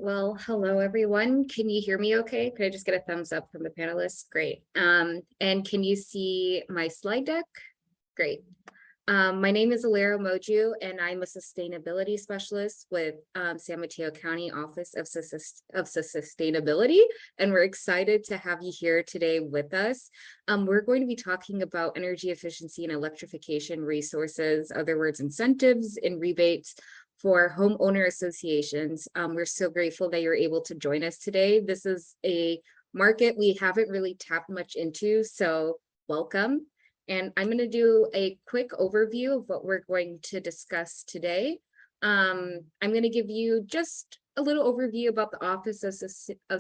Well, hello everyone. Can you hear me okay? Could I just get a thumbs up from the panelists? Great. And can you see my slide deck? Great. My name is Alera Moju, and I'm a sustainability specialist with San Mateo County Office of Sustainability. And we're excited to have you here today with us. We're going to be talking about energy efficiency and electrification resources, other words, incentives and rebates for homeowner associations. We're so grateful that you're able to join us today. This is a market we haven't really tapped much into, so welcome. And I'm going to do a quick overview of what we're going to discuss today. I'm going to give you just a little overview about the Office of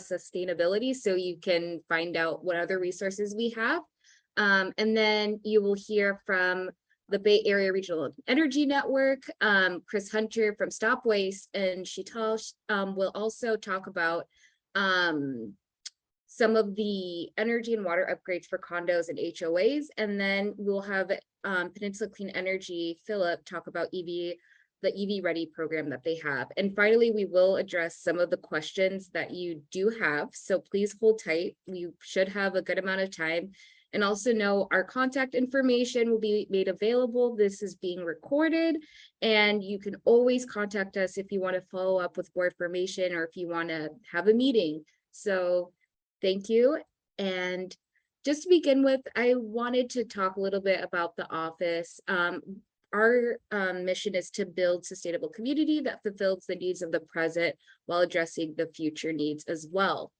Sustainability so you can find out what other resources we have. And then you will hear from the Bay Area Regional Energy Network, Chris Hunter from Stop Waste, and Sheetal will also talk about some of the energy and water upgrades for condos and HOAs. And then we'll have Peninsula Clean Energy, Philip, talk about the EV Ready program that they have. And finally, we will address some of the questions that you do have. So please hold tight. We should have a good amount of time. And also know our contact information will be made available. This is being recorded, and you can always contact us if you want to follow up with more information or if you want to have a meeting. So thank you. And just to begin with, I wanted to talk a little bit about the office. Our mission is to build sustainable community that fulfills the needs of the present while addressing the future needs as well.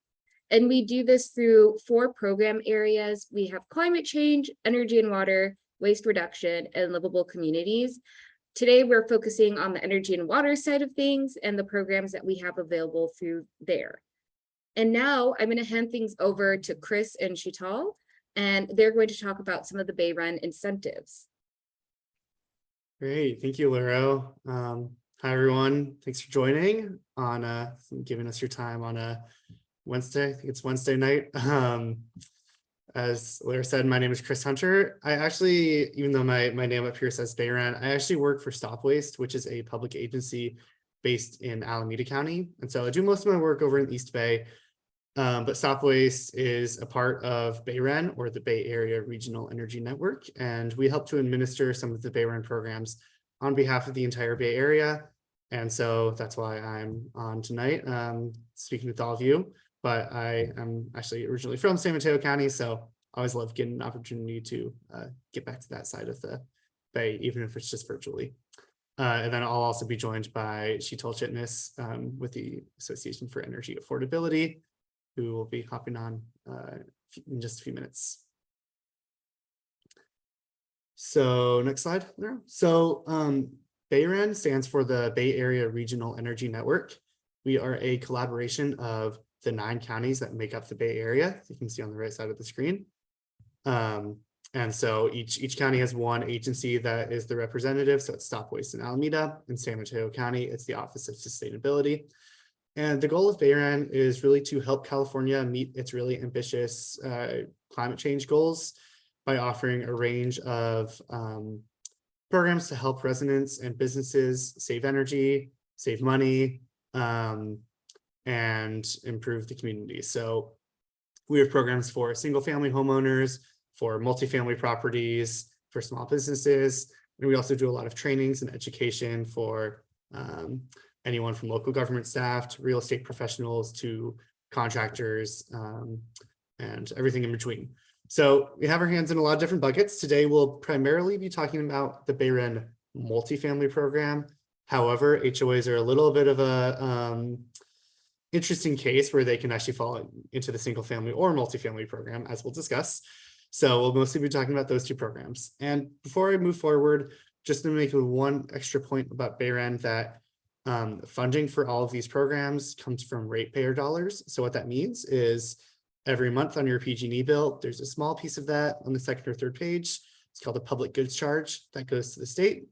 And we do this through 4 program areas. We have climate change, energy and water, waste reduction, and livable communities. Today, we're focusing on the energy and water side of things and the programs that we have available through there. And now I'm going to hand things over to Chris and Sheetal, and they're going to talk about some of the BayREN incentives. Great, thank you, Lero. Hi, everyone. Thanks for joining on giving us your time on a Wednesday. I think it's Wednesday night. As Lara said, my name is Chris Hunter. I actually, even though my name up here says BayREN, I actually work for Stop Waste, which is a public agency based in Alameda County. And so I do most of my work over in East Bay. But Stop Waste is a part of BayREN, or the Bay Area Regional Energy Network, and we help to administer some of the BayREN programs on behalf of the entire Bay Area. And so that's why I'm on tonight, speaking with all of you. But I am actually originally from San Mateo County, so I always love getting an opportunity to get back to that side of the Bay, even if it's just virtually. And then I'll also be joined by Sheetal Chitnis with the Association for Energy Affordability, who will be hopping on in just a few minutes. So next slide. So BayREN stands for the Bay Area Regional Energy Network. We are a collaboration of the 9 counties that make up the Bay Area. You can see on the right side of the screen. And so each county has one agency that is the representative. So it's Stop Waste in Alameda. In San Mateo County, it's the Office of Sustainability. And the goal of BayREN is really to help California meet its really ambitious climate change goals by offering a range of programs to help residents and businesses save energy, save money, and improve the community. So we have programs for single-family homeowners, for multifamily properties, for small businesses, and we also do a lot of trainings and education for anyone from local government staff to real estate professionals to contractors and everything in between. So we have our hands in a lot of different buckets. Today, we'll primarily be talking about the BayREN multifamily program. However, HOAs are a little bit of a interesting case where they can actually fall into the single family or multifamily program, as we'll discuss. So we'll mostly be talking about those 2 programs. And before I move forward, just to make one extra point about BayREN, that funding for all of these programs comes from ratepayer dollars. So what that means is every month on your PG&E bill, there's a small piece of that on the 2nd or 3rd page. It's called a public goods charge that goes to the state,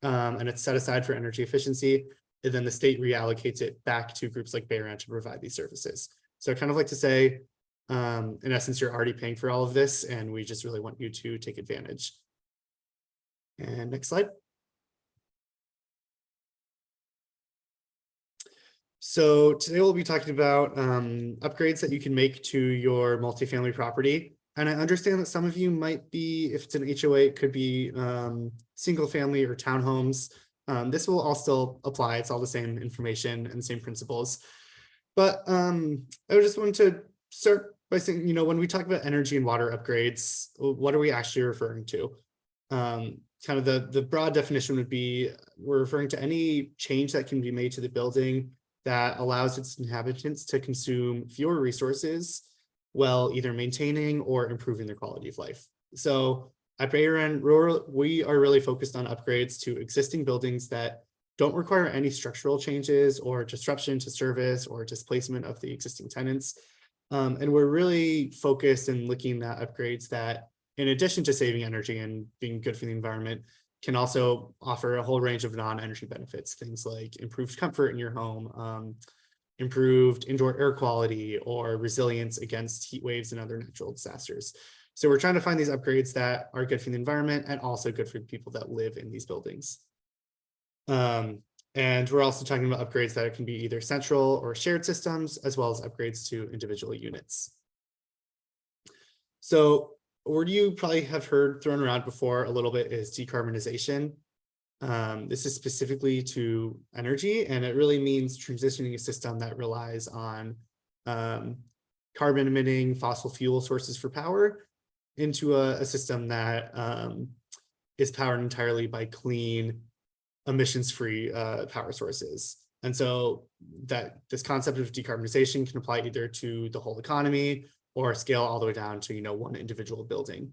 and it's set aside for energy efficiency. And then the state reallocates it back to groups like BayREN to provide these services. So I kind of like to say, in essence, you're already paying for all of this, and we just really want you to take advantage. And next slide. So today we'll be talking about upgrades that you can make to your multifamily property. And I understand that some of you might be, if it's an HOA, it could be single family or townhomes. This will all still apply. It's all the same information and same principles. But I just wanted to start by saying, when we talk about energy and water upgrades, what are we actually referring to? Kind of the broad definition would be, we're referring to any change that can be made to the building that allows its inhabitants to consume fewer resources while either maintaining or improving their quality of life. So at BayREN, we are really focused on upgrades to existing buildings that don't require any structural changes or disruption to service or displacement of the existing tenants. And we're really focused in looking at upgrades that, in addition to saving energy and being good for the environment, can also offer a whole range of non-energy benefits, things like improved comfort in your home, improved indoor air quality, or resilience against heat waves and other natural disasters. So we're trying to find these upgrades that are good for the environment and also good for the people that live in these buildings. And we're also talking about upgrades that can be either central or shared systems, as well as upgrades to individual units. So a word you probably have heard thrown around before a little bit is decarbonization. This is specifically to energy, and it really means transitioning a system that relies on carbon emitting fossil fuel sources for power into a system that is powered entirely by clean, emissions-free power sources. And so that this concept of decarbonization can apply either to the whole economy or scale all the way down to, one individual building.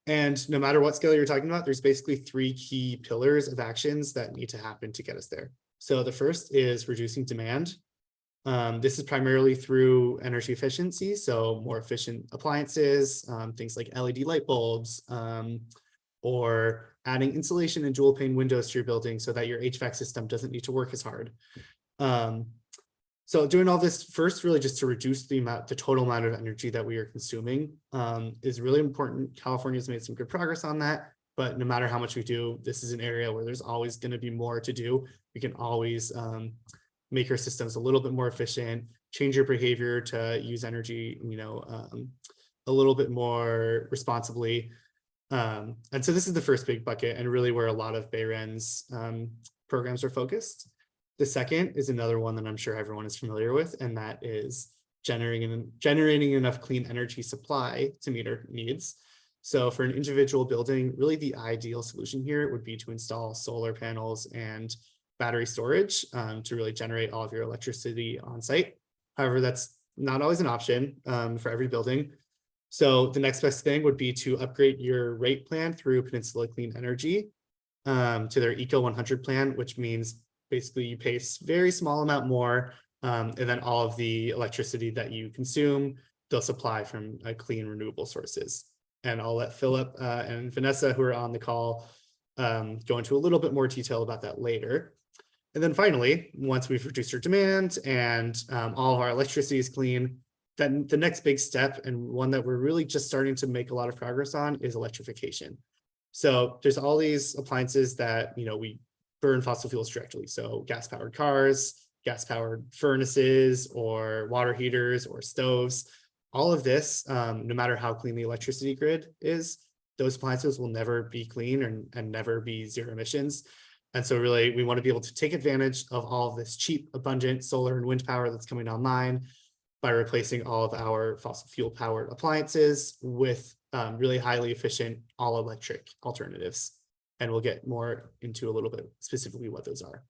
And no matter what scale you're talking about, there's basically 3 key pillars of actions that need to happen to get us there. So the first is reducing demand. This is primarily through energy efficiency, so more efficient appliances, things like LED light bulbs, or adding insulation and dual pane windows to your building so that your HVAC system doesn't need to work as hard. So doing all this first, really just to reduce the total amount of energy that we are consuming is really important. California's made some good progress on that, but no matter how much we do, this is an area where there's always going to be more to do. We can always make our systems a little bit more efficient, change your behavior to use energy, a little bit more responsibly. And so this is the first big bucket, and really where a lot of BayREN's programs are focused. The second is another one that I'm sure everyone is familiar with, and that is generating enough clean energy supply to meet our needs. So for an individual building, really the ideal solution here would be to install solar panels and battery storage to really generate all of your electricity on site. However, that's not always an option for every building. So the next best thing would be to upgrade your rate plan through Peninsula Clean Energy to their Eco 100 plan, which means basically you pay a very small amount more, and then all of the electricity that you consume, they'll supply from clean renewable sources. And I'll let Philip and Vanessa, who are on the call, go into a little bit more detail about that later. And then finally, once we've reduced our demand and all of our electricity is clean, then the next big step, and one that we're really just starting to make a lot of progress on, is electrification. So there's all these appliances that, we burn fossil fuels directly. So gas-powered cars, gas-powered furnaces, or water heaters, or stoves. All of this, no matter how clean the electricity grid is, those appliances will never be clean and never be zero emissions. And so really, we want to be able to take advantage of all of this cheap, abundant solar and wind power that's coming online by replacing all of our fossil fuel powered appliances with really highly efficient all electric alternatives. And we'll get more into a little bit specifically what those are.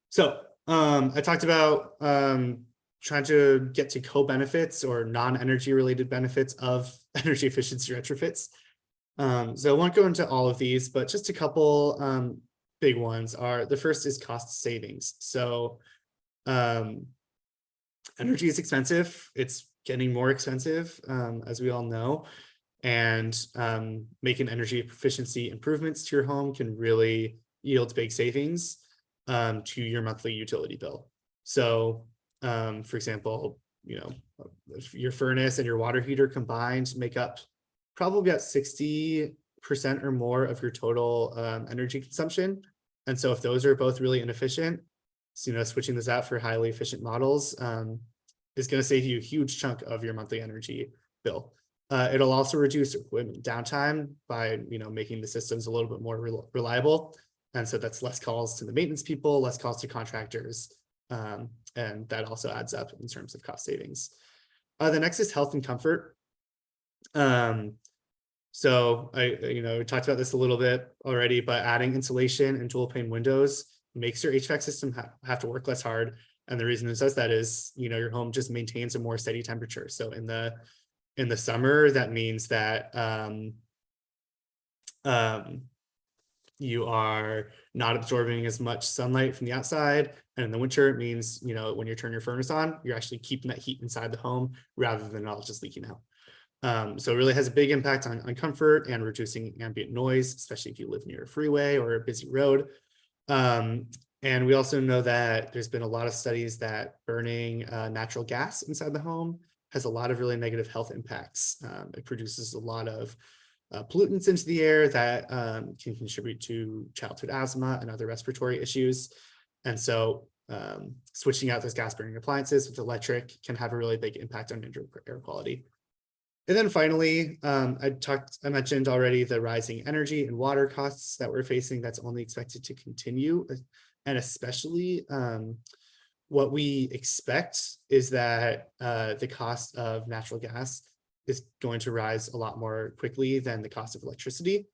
So I talked about trying to get to co-benefits or non-energy related benefits of energy efficiency retrofits. So I won't go into all of these, but just a couple big ones are, the first is cost savings. So energy is expensive. It's getting more expensive, as we all know. And making energy efficiency improvements to your home can really yield big savings to your monthly utility bill. So, for example, if your furnace and your water heater combined make up probably about 60% or more of your total energy consumption. And so if those are both really inefficient, So, switching this out for highly efficient models is going to save you a huge chunk of your monthly energy bill. It'll also reduce equipment downtime by, making the systems a little bit more reliable. And so that's less calls to the maintenance people, less calls to contractors. And that also adds up in terms of cost savings. The next is health and comfort. So we talked about this a little bit already, but adding insulation and dual pane windows makes your HVAC system have to work less hard. And the reason it does that is, your home just maintains a more steady temperature. So in the summer, that means that you are not absorbing as much sunlight from the outside. And in the winter, it means, when you turn your furnace on, you're actually keeping that heat inside the home rather than all just leaking out. So it really has a big impact on comfort and reducing ambient noise, especially if you live near a freeway or a busy road. And we also know that there's been a lot of studies that burning natural gas inside the home has a lot of really negative health impacts. It produces a lot of pollutants into the air that can contribute to childhood asthma and other respiratory issues. And so switching out those gas burning appliances with electric can have a really big impact on indoor air quality. And then finally, I mentioned already the rising energy and water costs that we're facing. That's only expected to continue. And especially what we expect is that the cost of natural gas is going to rise a lot more quickly than the cost of electricity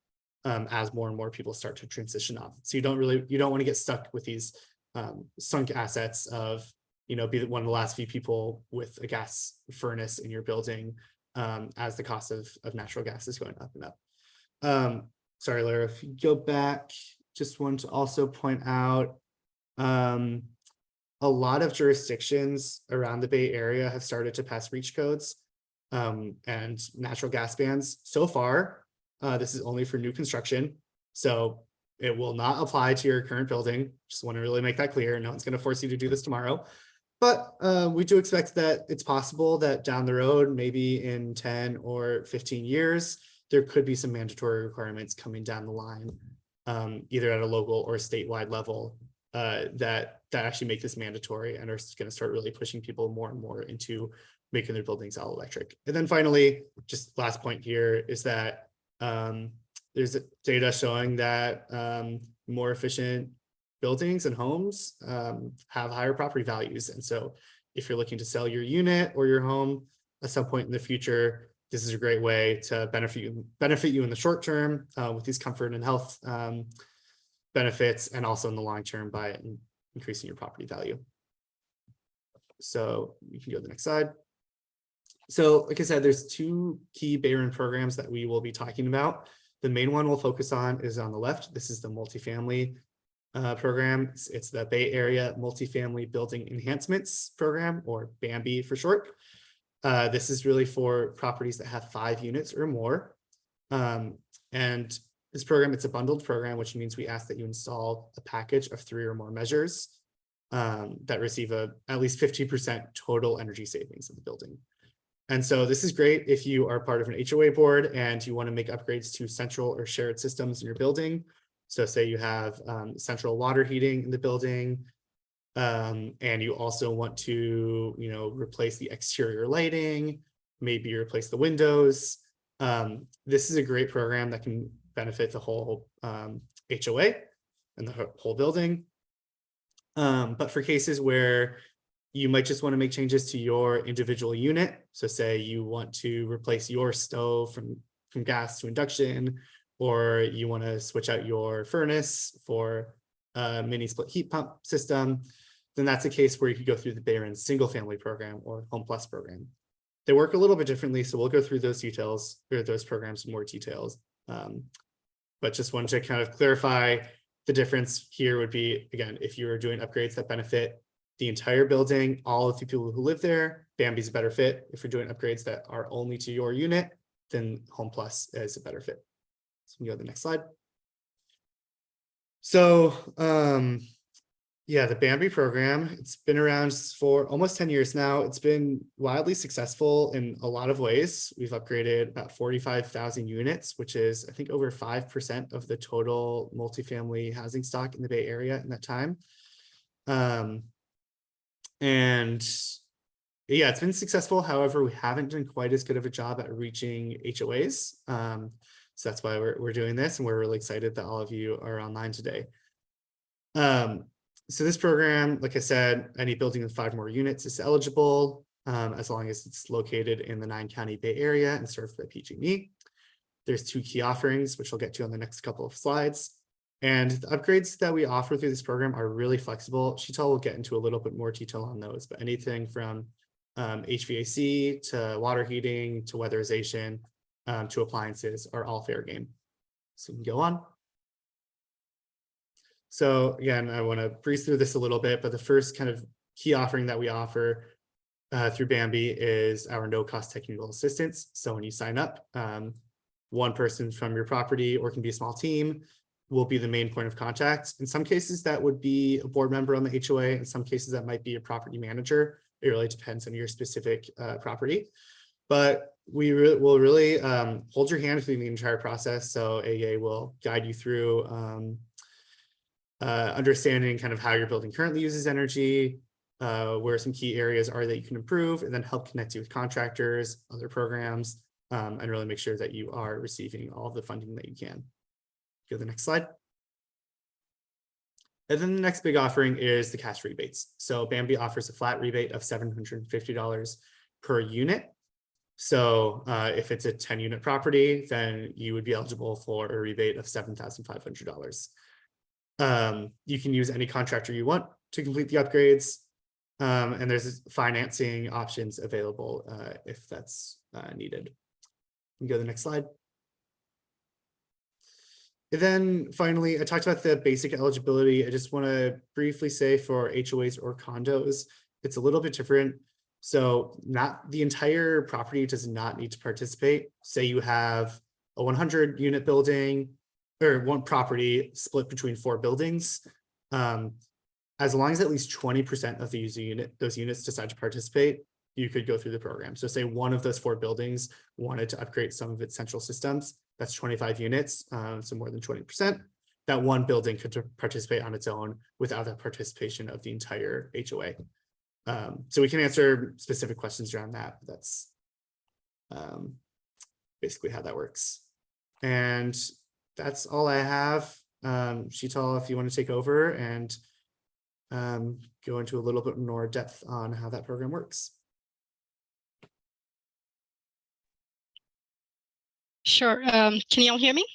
as more and more people start to transition off. So you don't want to get stuck with these sunk assets of, be one of the last few people with a gas furnace in your building as the cost of natural gas is going up and up. Sorry, Lara, if you go back, just want to also point out a lot of jurisdictions around the Bay Area have started to pass reach codes and natural gas bans. So far, this is only for new construction, so it will not apply to your current building. Just want to really make that clear. No one's going to force you to do this tomorrow. But we do expect that it's possible that down the road, maybe in 10 or 15 years, there could be some mandatory requirements coming down the line, either at a local or statewide level, that actually make this mandatory and are going to start really pushing people more and more into making their buildings all electric. And then finally, just last point here is that there's data showing that more efficient buildings and homes have higher property values. And so if you're looking to sell your unit or your home at some point in the future, this is a great way to benefit you in the short term with these comfort and health benefits, and also in the long term by increasing your property value. So you can go to the next slide. So like I said, there's two key BayREN programs that we will be talking about. The main one we'll focus on is on the left. This is the multifamily program. It's the Bay Area Multifamily Building Enhancements program, or BAMBE for short. This is really for properties that have 5 units or more. And this program, it's a bundled program, which means we ask that you install a package of 3 or more measures that receive at least 50% total energy savings in the building. And so this is great if you are part of an HOA board and you want to make upgrades to central or shared systems in your building. So say you have central water heating in the building, and you also want to, replace the exterior lighting, maybe replace the windows. This is a great program that can benefit the whole HOA and the whole building. But for cases where you might just want to make changes to your individual unit, so say you want to replace your stove from gas to induction, or you want to switch out your furnace for a mini split heat pump system, then that's a case where you could go through the BayREN single family program or Home Plus program. They work a little bit differently, so we'll go through those details or those programs in more details. But just wanted to kind of clarify the difference here would be, again, if you are doing upgrades that benefit the entire building, all of the people who live there, BAMBE's a better fit. If you're doing upgrades that are only to your unit, then Home Plus is a better fit. So we can go to the next slide. So yeah, the BAMBE program, it's been around for almost 10 years now. It's been wildly successful in a lot of ways. We've upgraded about 45,000 units, which is, I think, over 5% of the total multifamily housing stock in the Bay Area in that time. And yeah, it's been successful. However, we haven't done quite as good of a job at reaching HOAs. So that's why we're doing this, and we're really excited that all of you are online today. So this program, like I said, any building with 5 more units is eligible, as long as it's located in the 9-county Bay Area and served by PG&E. There's 2 key offerings, which I'll get to on the next couple of slides. And the upgrades that we offer through this program are really flexible. Sheetal will get into a little bit more detail on those, but anything from HVAC to water heating to weatherization to appliances are all fair game. So we can go on. So again, I want to breeze through this a little bit, but the first kind of key offering that we offer through BAMBE is our no-cost technical assistance. So when you sign up, one person from your property, or it can be a small team, will be the main point of contact. In some cases, that would be a board member on the HOA. In some cases, that might be a property manager. It really depends on your specific property. But we will really hold your hand through the entire process. So AA will guide you through understanding kind of how your building currently uses energy, where some key areas are that you can improve, and then help connect you with contractors, other programs, and really make sure that you are receiving all of the funding that you can. Go to the next slide. And then the next big offering is the cash rebates. So BAMBE offers a flat rebate of $750 per unit. So if it's a 10-unit property, then you would be eligible for a rebate of $7,500. You can use any contractor you want to complete the upgrades. And there's financing options available if that's needed. You can go to the next slide. And then finally, I talked about the basic eligibility. I just want to briefly say for HOAs or condos, it's a little bit different. So not the entire property does not need to participate. Say you have a 100-unit building or one property split between 4 buildings. As long as at least 20% of those units decide to participate, you could go through the program. So say one of those 4 buildings wanted to upgrade some of its central systems, that's 25 units, so more than 20%. That one building could participate on its own without the participation of the entire HOA. So we can answer specific questions around that, but that's basically how that works. And that's all I have. Sheetal, if you want to take over and go into a little bit more depth on how that program works. Sure. Can you all hear me?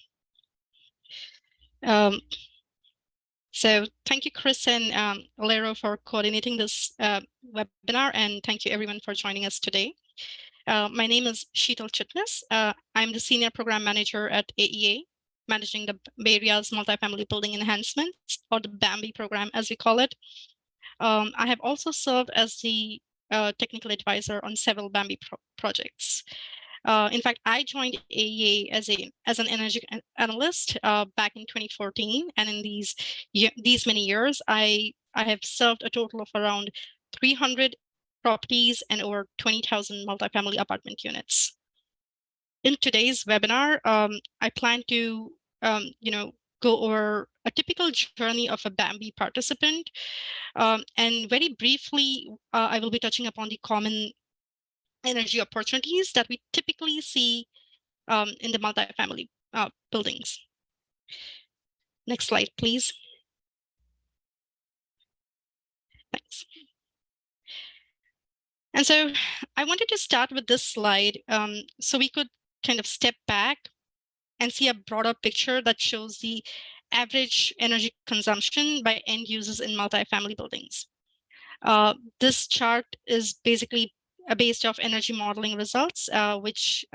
So thank you, Chris and Lero, for coordinating this webinar, and thank you everyone for joining us today. My name is Sheetal Chitnis. I'm the Senior Program Manager at AEA, managing the Bay Area's Multifamily Building Enhancements, or the BAMBE program, as we call it. I have also served as the technical advisor on several BAMBE projects. In fact, I joined AEA as an energy analyst back in 2014, and in these many years, I have served a total of around 300 properties and over 20,000 multifamily apartment units. In today's webinar, I plan to go over a typical journey of a BAMBE participant, and very briefly, I will be touching upon the common energy opportunities that we typically see in the multifamily buildings. Next slide, please. Thanks. And so I wanted to start with this slide so we could kind of step back and see a broader picture that shows the average energy consumption by end users in multifamily buildings. This chart is basically based off energy modeling results, which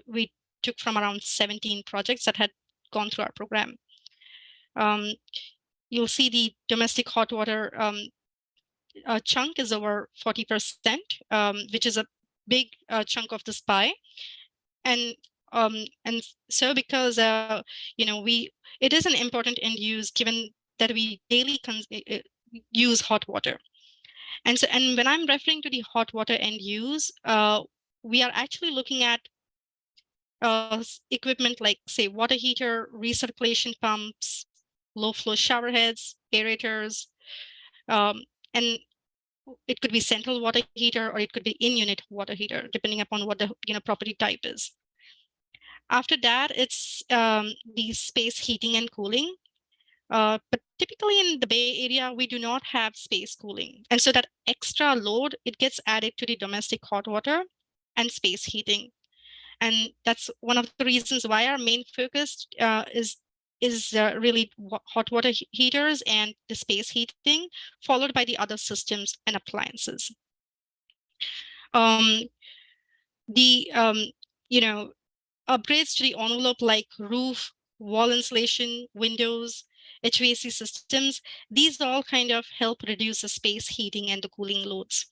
we took from around 17 projects that had gone through our program. You'll see the domestic hot water chunk is over 40%, which is a big chunk of this pie. And so because it is an important end use given that we daily use hot water. And when I'm referring to the hot water end use, we are actually looking at equipment like, say, water heater, recirculation pumps, low flow shower heads, aerators, And it could be central water heater, or it could be in-unit water heater, depending upon what the property type is. After that, it's the space heating and cooling. But typically in the Bay Area, we do not have space cooling. And so that extra load, it gets added to the domestic hot water and space heating. And that's one of the reasons why our main focus is really hot water heaters and the space heating, followed by the other systems and appliances. The upgrades to the envelope, like roof, wall insulation, windows, HVAC systems, these all kind of help reduce the space heating and the cooling loads.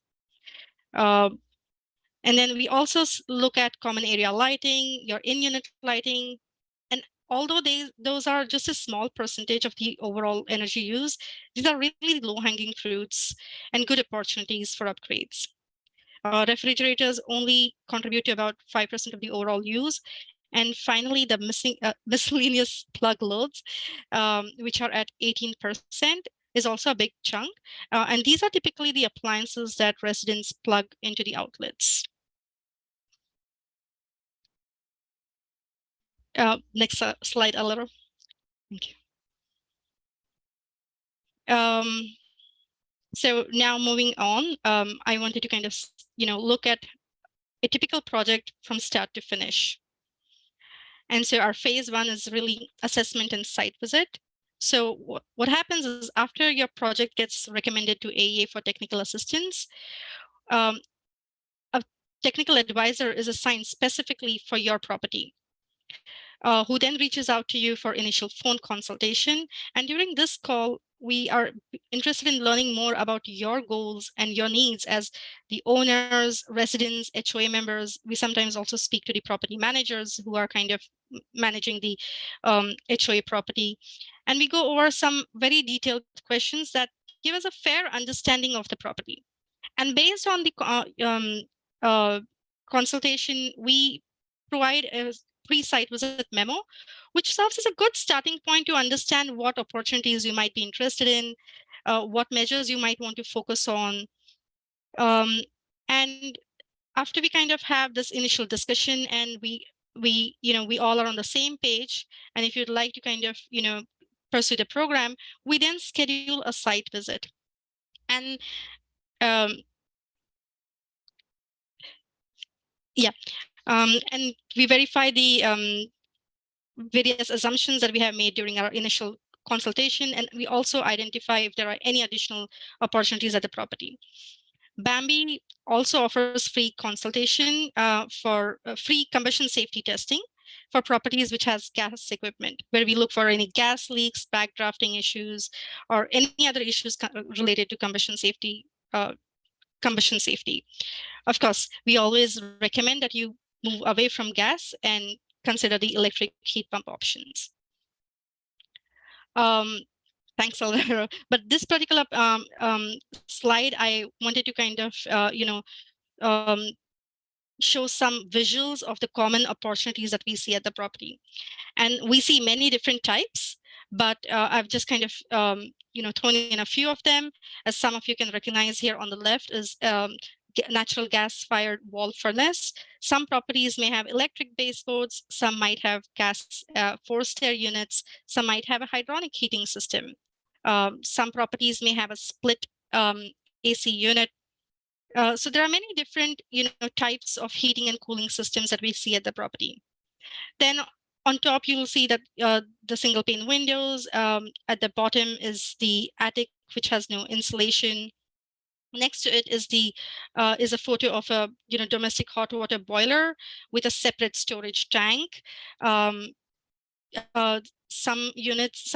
And then we also look at common area lighting, your in-unit lighting. And although those are just a small percentage of the overall energy use, these are really low-hanging fruits and good opportunities for upgrades. Refrigerators only contribute to about 5% of the overall use. And finally, the miscellaneous plug loads, which are at 18%, is also a big chunk. And these are typically the appliances that residents plug into the outlets. Next slide, a little. Thank you. So now moving on, I wanted to kind of look at a typical project from start to finish. And so our phase one is really assessment and site visit. So what happens is, after your project gets recommended to AEA for technical assistance, a technical advisor is assigned specifically for your property, who then reaches out to you for initial phone consultation. And during this call, we are interested in learning more about your goals and your needs as the owners, residents, HOA members. We sometimes also speak to the property managers who are kind of managing the HOA property. And we go over some very detailed questions that give us a fair understanding of the property. And based on the consultation, we provide a pre-site visit memo, which serves as a good starting point to understand what opportunities you might be interested in, what measures you might want to focus on. And after we kind of have this initial discussion and we all are on the same page, and if you'd like to kind of pursue the program, we then schedule a site visit. And and we verify the various assumptions that we have made during our initial consultation, and we also identify if there are any additional opportunities at the property. BAMBE also offers free consultation for free combustion safety testing for properties which has gas equipment, where we look for any gas leaks, backdrafting issues, or any other issues related to combustion safety. Of course, we always recommend that you move away from gas and consider the electric heat pump options. Thanks, Alvaro. But this particular slide, I wanted to kind of, show some visuals of the common opportunities that we see at the property. And we see many different types, but I've just kind of, thrown in a few of them. As some of you can recognize here on the left is natural gas-fired wall furnace. Some properties may have electric baseboards, some might have gas forced air units, some might have a hydronic heating system. Some properties may have a split AC unit. So there are many different types of heating and cooling systems that we see at the property. Then on top, you will see that the single pane windows. At the bottom is the attic, which has no insulation. Next to it is a photo of a domestic hot water boiler with a separate storage tank. Some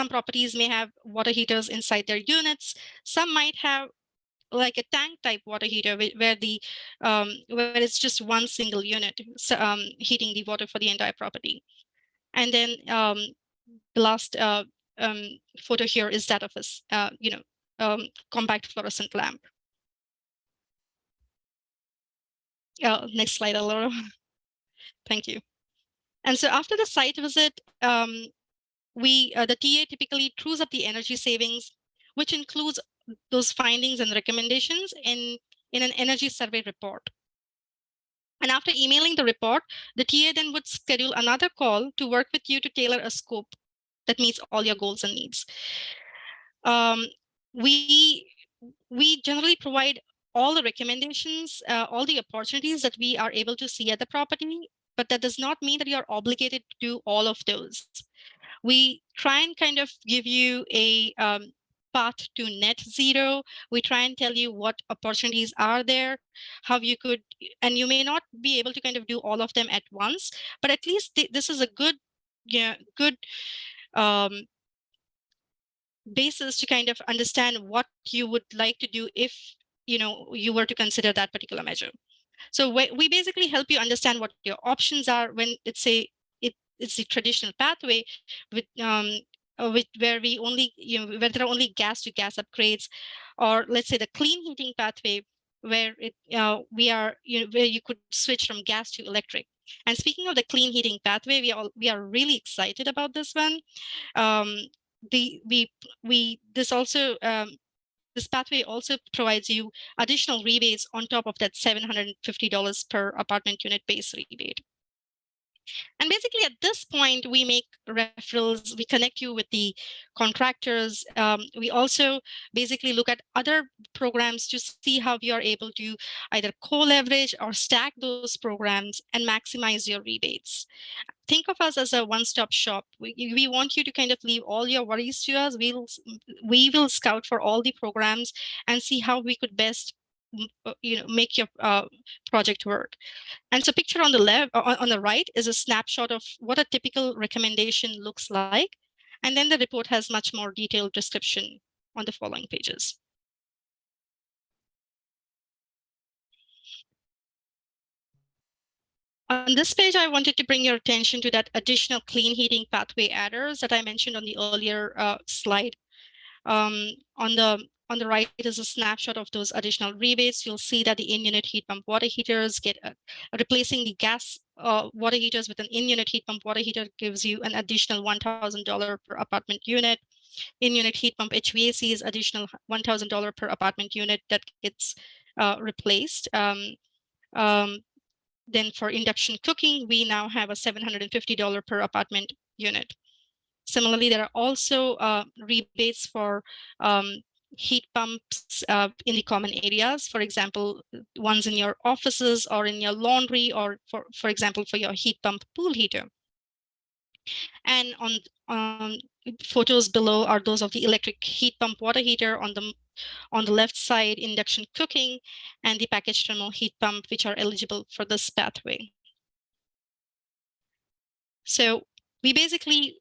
properties may have water heaters inside their units. Some might have like a tank type water heater where it's just one single unit heating the water for the entire property. And then the last photo here is that of a compact fluorescent lamp. Next slide, Alora. Thank you. And so after the site visit, the TA typically trues up the energy savings, which includes those findings and recommendations in an energy survey report. And after emailing the report, the TA then would schedule another call to work with you to tailor a scope that meets all your goals and needs. We generally provide all the recommendations, all the opportunities that we are able to see at the property, but that does not mean that you're obligated to do all of those. We try and kind of give you a path to net zero. We try and tell you what opportunities are there, how you could, and you may not be able to kind of do all of them at once, but at least this is a good, good basis to kind of understand what you would like to do if you were to consider that particular measure. So we basically help you understand what your options are when it's the traditional pathway with where we only where there are only gas to gas upgrades, or let's say the clean heating pathway where where you could switch from gas to electric. And speaking of the clean heating pathway, we are really excited about this one. This pathway also provides you additional rebates on top of that $750 per apartment unit base rebate. And basically at this point, we make referrals, we connect you with the contractors. We also basically look at other programs to see how you are able to either co-leverage or stack those programs and maximize your rebates. Think of us as a one-stop shop. We want you to kind of leave all your worries to us. We will scout for all the programs and see how we could best make your project work. And so picture on the left, on the right, is a snapshot of what a typical recommendation looks like. And then the report has much more detailed description on the following pages. On this page, I wanted to bring your attention to that additional clean heating pathway adders that I mentioned on the earlier slide. On the right is a snapshot of those additional rebates. You'll see that the in-unit heat pump water heaters get replacing the gas water heaters with an in-unit heat pump water heater gives you an additional $1,000 per apartment unit. In-unit heat pump HVAC is additional $1,000 per apartment unit that gets replaced. Then for induction cooking, we now have a $750 per apartment unit. Similarly, there are also rebates for heat pumps in the common areas. For example, ones in your offices or in your laundry, or for example, for your heat pump pool heater. And on photos below are those of the electric heat pump water heater on the left side, induction cooking, and the packaged thermal heat pump, which are eligible for this pathway. So we basically,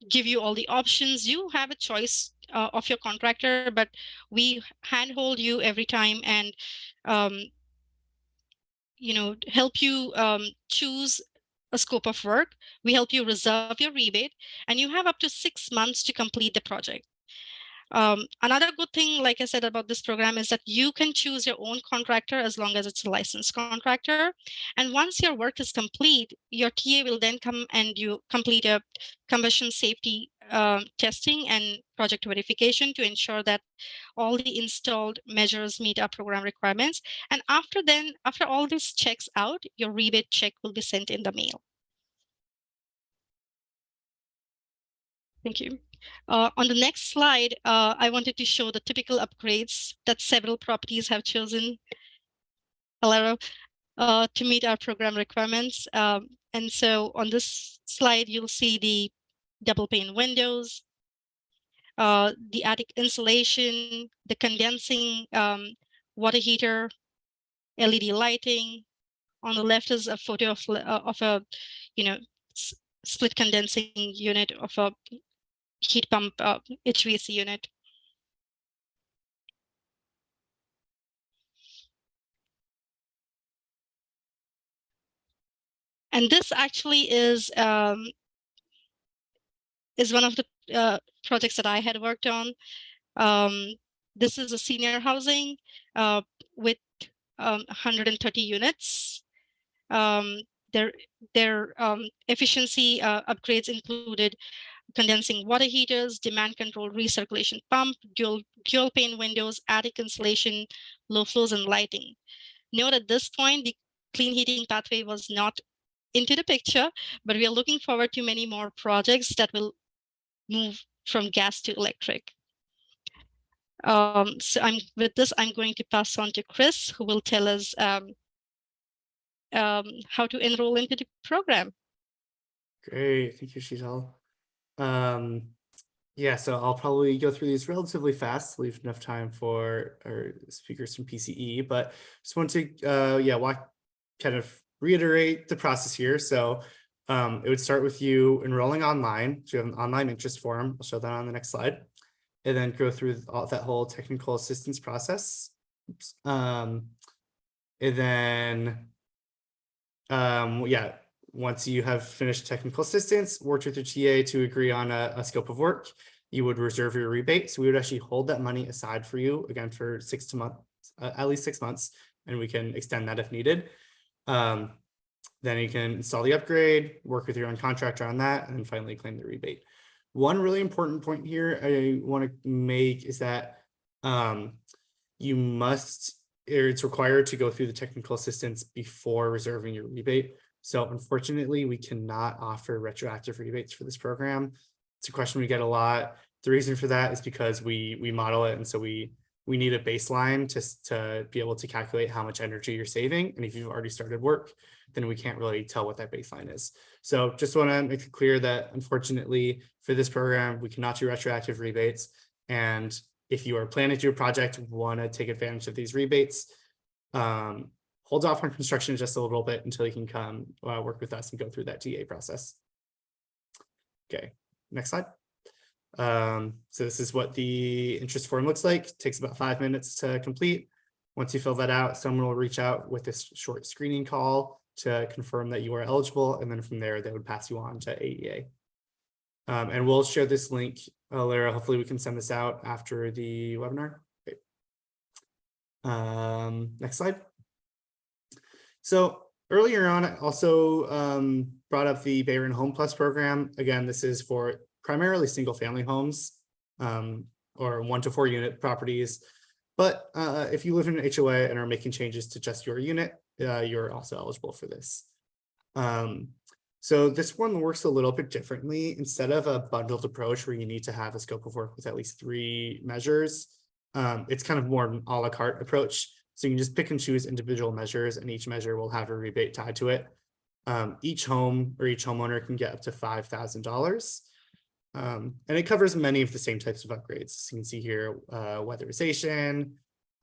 give you all the options. You have a choice of your contractor, but we handhold you every time and, help you choose a scope of work. We help you reserve your rebate, and you have up to 6 months to complete the project. Another good thing, like I said, about this program is that you can choose your own contractor as long as it's a licensed contractor. And once your work is complete, your TA will then come and you complete a combustion safety testing and project verification to ensure that all the installed measures meet our program requirements. And after all this checks out, your rebate check will be sent in the mail. Thank you. On the next slide, I wanted to show the typical upgrades that several properties have chosen to meet our program requirements. And so on this slide, you'll see the double pane windows, the attic insulation, the condensing water heater, LED lighting. On the left is a photo of a split condensing unit of a heat pump HVAC unit. And this actually is one of the projects that I had worked on. This is a senior housing with 130 units. Their efficiency upgrades included condensing water heaters, demand control recirculation pump, dual pane windows, attic insulation, low floors, and lighting. Note at this point, the clean heating pathway was not into the picture, but we are looking forward to many more projects that will move from gas to electric. So with this, I'm going to pass on to Chris, who will tell us how to enroll into the program. Great, thank you, Sheetal. Yeah, so I'll probably go through these relatively fast, to leave enough time for our speakers from PCE, but just want to kind of reiterate the process here. So it would start with you enrolling online. So you have an online interest form. I'll show that on the next slide, and then go through that whole technical assistance process. Oops. And then once you have finished technical assistance, worked with your TA to agree on a scope of work, you would reserve your rebate. So we would actually hold that money aside for you, again, for at least 6 months, and we can extend that if needed. Then you can install the upgrade, work with your own contractor on that, and then finally claim the rebate. One really important point here I want to make is that it's required to go through the technical assistance before reserving your rebate. So unfortunately, we cannot offer retroactive rebates for this program. It's a question we get a lot. The reason for that is because we model it, and so we need a baseline to be able to calculate how much energy you're saving. And if you've already started work, then we can't really tell what that baseline is. So just want to make it clear that unfortunately for this program, we cannot do retroactive rebates. And if you are planning to do a project, want to take advantage of these rebates, hold off on construction just a little bit until you can come work with us and go through that TA process. Okay, next slide. So this is what the interest form looks like. It takes about 5 minutes to complete. Once you fill that out, someone will reach out with this short screening call to confirm that you are eligible, and then from there they would pass you on to AEA. And we'll share this link, Lara. Hopefully we can send this out after the webinar. Okay. Next slide. So earlier on, I also brought up the BayREN Home Plus program. Again, this is for primarily single family homes or 1 to 4 unit properties. But if you live in an HOA and are making changes to just your unit, you're also eligible for this. So this one works a little bit differently. Instead of a bundled approach where you need to have a scope of work with at least 3 measures, it's kind of more an a la carte approach. So you can just pick and choose individual measures, and each measure will have a rebate tied to it. Each home or each homeowner can get up to $5,000. And it covers many of the same types of upgrades. So you can see here, weatherization,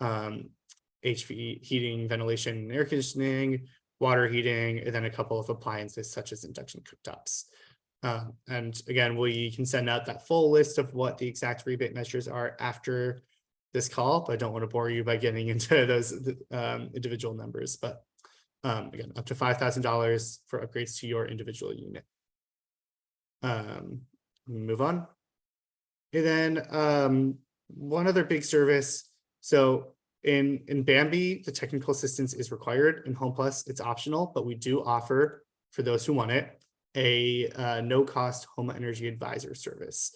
HV heating, ventilation, air conditioning, water heating, and then a couple of appliances such as induction cooktops. And again, we can send out that full list of what the exact rebate measures are after this call, but I don't want to bore you by getting into those individual numbers. But again, up to $5,000 for upgrades to your individual unit. Move on. And then one other big service. So in BAMBE, the technical assistance is required. In Home Plus, it's optional, but we do offer, for those who want it, a no-cost home energy advisor service.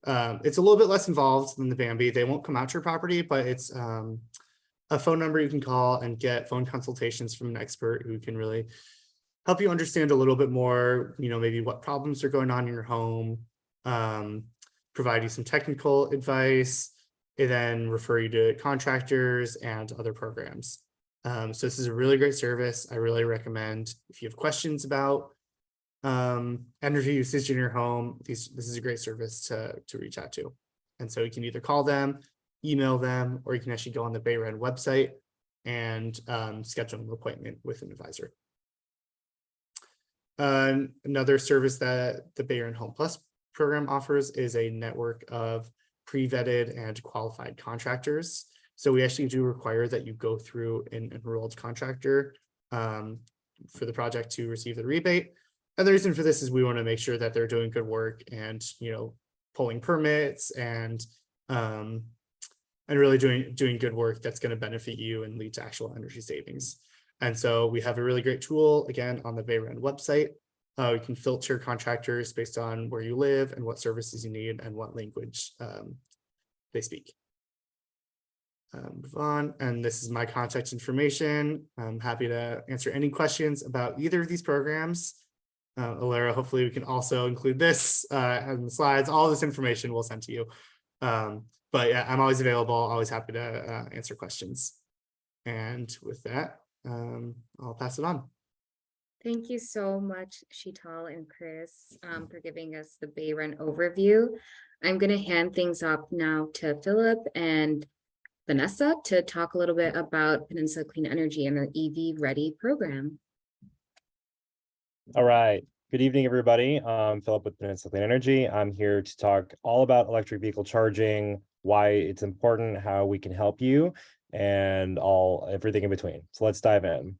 It's a little bit less involved than the BAMBE. They won't come out to your property, but it's a phone number you can call and get phone consultations from an expert who can really help you understand a little bit more, maybe what problems are going on in your home, provide you some technical advice, and then refer you to contractors and other programs. So this is a really great service. I really recommend if you have questions about energy usage in your home, this is a great service to reach out to. And so you can either call them, email them, or you can actually go on the BayREN website and schedule an appointment with an advisor. Another service that the BayREN Home Plus program offers is a network of pre-vetted and qualified contractors. So we actually do require that you go through an enrolled contractor for the project to receive the rebate. And the reason for this is we want to make sure that they're doing good work and, pulling permits and really doing good work that's going to benefit you and lead to actual energy savings. And so we have a really great tool, again, on the BayREN website. You can filter contractors based on where you live and what services you need and what language they speak. Move on, and this is my contact information. I'm happy to answer any questions about either of these programs. Alara, hopefully we can also include this on the slides. All this information we'll send to you. But yeah, I'm always available, always happy to answer questions. And with that, I'll pass it on. Thank you so much, Sheetal and Chris, for giving us the BayREN overview. I'm going to hand things off now to Philip and Vanessa to talk a little bit about Peninsula Clean Energy and their EV Ready program. All right. Good evening, everybody. I'm Philip with Peninsula Clean Energy. I'm here to talk all about electric vehicle charging, why it's important, how we can help you, and everything in between. So let's dive in.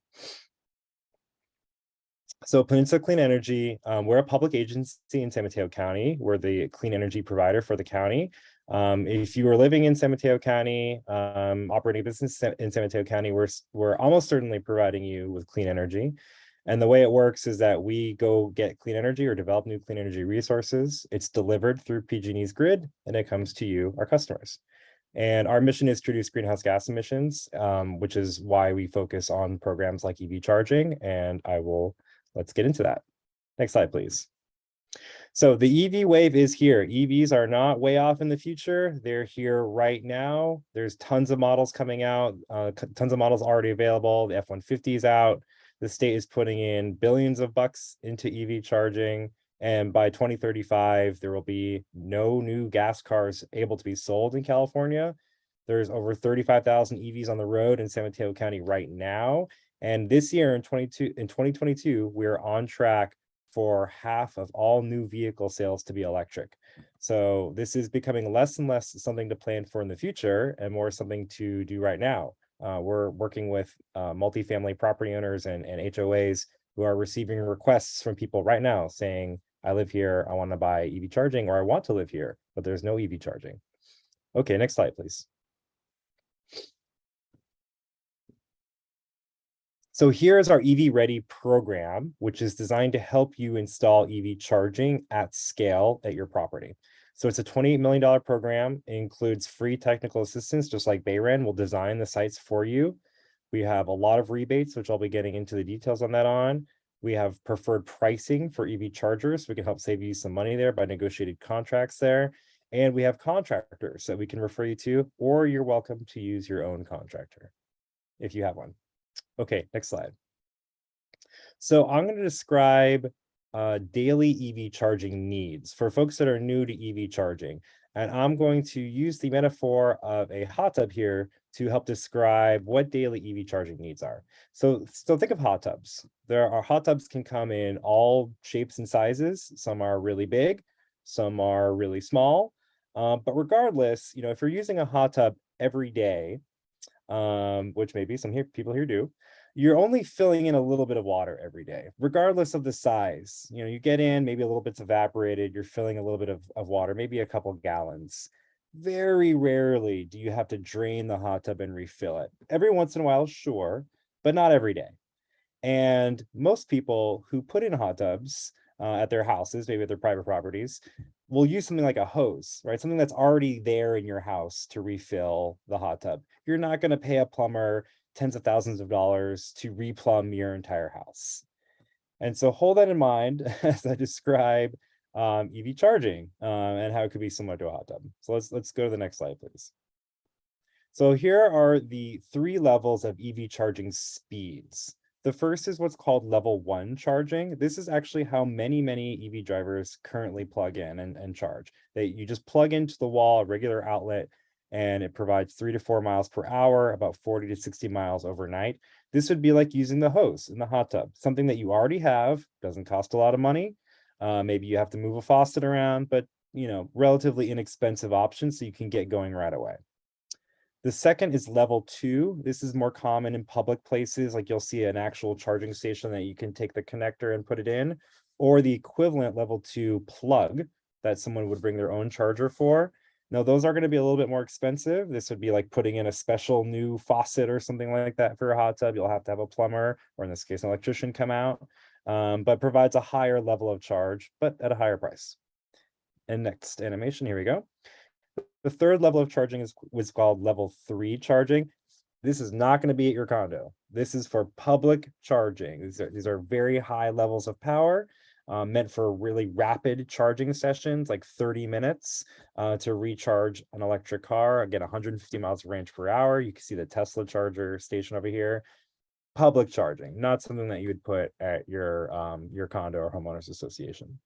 So Peninsula Clean Energy, we're a public agency in San Mateo County. We're the clean energy provider for the county. If you are living in San Mateo County, operating a business in San Mateo County, we're almost certainly providing you with clean energy. And the way it works is that we go get clean energy or develop new clean energy resources. It's delivered through PG&E's grid, and it comes to you, our customers. And our mission is to reduce greenhouse gas emissions, which is why we focus on programs like EV charging. And let's get into that. Next slide, please. So the EV wave is here. EVs are not way off in the future. They're here right now. There's tons of models coming out, tons of models already available. The F-150 is out. The state is putting in billions of bucks into EV charging. And by 2035, there will be no new gas cars able to be sold in California. There's over 35,000 EVs on the road in San Mateo County right now. And this year in 2022, we're on track for half of all new vehicle sales to be electric. So this is becoming less and less something to plan for in the future and more something to do right now. We're working with multifamily property owners and HOAs who are receiving requests from people right now saying, I live here, I want to buy EV charging, or I want to live here, but there's no EV charging. Okay, next slide, please. So here's our EV Ready program, which is designed to help you install EV charging at scale at your property. So it's a $28 million program. It includes free technical assistance, just like BayREN will design the sites for you. We have a lot of rebates, which I'll be getting into the details on that on. We have preferred pricing for EV chargers. We can help save you some money there by negotiated contracts there. And we have contractors that we can refer you to, or you're welcome to use your own contractor if you have one. Okay, next slide. So I'm going to describe daily EV charging needs for folks that are new to EV charging. And I'm going to use the metaphor of a hot tub here to help describe what daily EV charging needs are. So think of hot tubs. Hot tubs can come in all shapes and sizes. Some are really big, some are really small. But regardless, if you're using a hot tub every day, which maybe some people here do, you're only filling in a little bit of water every day, regardless of the size. You get in, maybe a little bit's evaporated, you're filling a little bit of water, maybe a couple gallons. Very rarely do you have to drain the hot tub and refill it. Every once in a while, sure, but not every day. And most people who put in hot tubs at their houses, maybe at their private properties, will use something like a hose, right? Something that's already there in your house to refill the hot tub. You're not going to pay a plumber tens of thousands of dollars to replumb your entire house. And so hold that in mind as I describe EV charging and how it could be similar to a hot tub. So let's go to the next slide, please. So here are the 3 levels of EV charging speeds. The first is what's called level 1 charging. This is actually how many EV drivers currently plug in and charge. You just plug into the wall, a regular outlet, and it provides 3 to 4 miles per hour, about 40 to 60 miles overnight. This would be like using the hose in the hot tub, something that you already have, doesn't cost a lot of money. Maybe you have to move a faucet around, but relatively inexpensive option so you can get going right away. The second is level 2. This is more common in public places, like you'll see an actual charging station that you can take the connector and put it in, or the equivalent level 2 plug that someone would bring their own charger for. Now, those are going to be a little bit more expensive. This would be like putting in a special new faucet or something like that for a hot tub. You'll have to have a plumber, or in this case, an electrician come out. but provides a higher level of charge, but at a higher price. And next animation, here we go. The third level of charging was called level 3 charging. This is not going to be at your condo. This is for public charging. These are very high levels of power, meant for really rapid charging sessions, like 30 minutes to recharge an electric car. Again, 150 miles of range per hour. You can see the Tesla charger station over here. Public charging, not something that you would put at your condo or homeowners association.